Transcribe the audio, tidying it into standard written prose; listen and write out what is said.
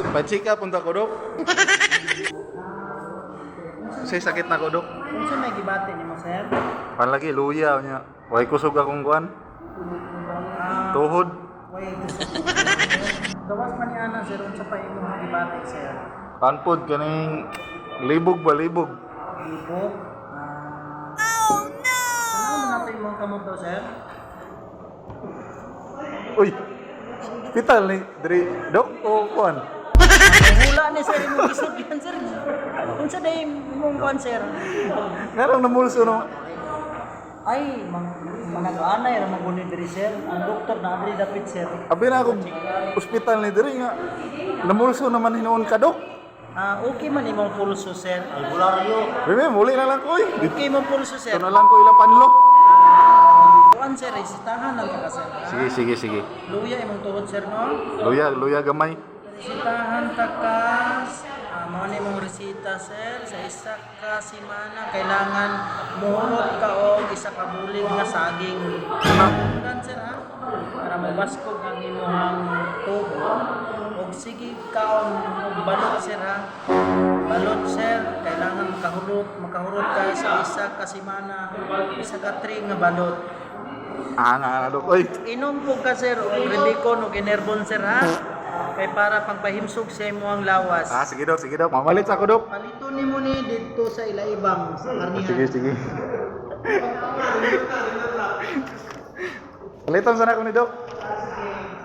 Pa-check up punta ko, Dok. Say sakit na ko, Dok. Kung sa may gibati ni mo, sir? Panlagi luya niya. Way kusog akong kuan. Tuhod. Wait, gawas man ni Ana, sir, unsa pa imong gibati, sir? Panpod kaning libog ba libog. Libog. Oh no! Ano mo natin imong kamot daw, sir? Uy. Hospital ni diri, Dok o kuan. Hula ni sir imong gisod yan, sir. Unsa day imong kuan, sir? Ngarang namulso no. Ay, mga anay ra maguni diri, sir. Ang doktor na adri dapit, sir. Abi na ako hospital ni diri nga. Namulso naman hinuon ka, Dok. Okay man imong pulso, sir. Albularyo. Bime, muli na lang ko eh. Okay imong pulso, sir. Ito na lang ko ilang panlo. Kuan, sir, isitahan lang ka, sir. Sige. Luya imong tuhod, sir, no? Luya gamay. Resitahan ta kas, mao ni mong resita, sir, sa isa ka semana kailangan muhurot ka og isa ka bulig nga saging. Kan, sir, ha? Para mabaskog ang imong tubo. Og sige kaon og balot, sir, ha? Balot, sir, kailangan makahurot ka sa isa ka semana, isa ka 3 nga balot. Nga, Dok. Oy. Inom po ka, sir, og Rebicon og Enervon, sir, ha? Kay para pagpahimsog sa imo ang lawas. Sige, Dok. Mamalit ako, Dok. Palito ni mo ni dito sa ilaibang sa karnihan. Sige. Palitan sana ko ni Dok.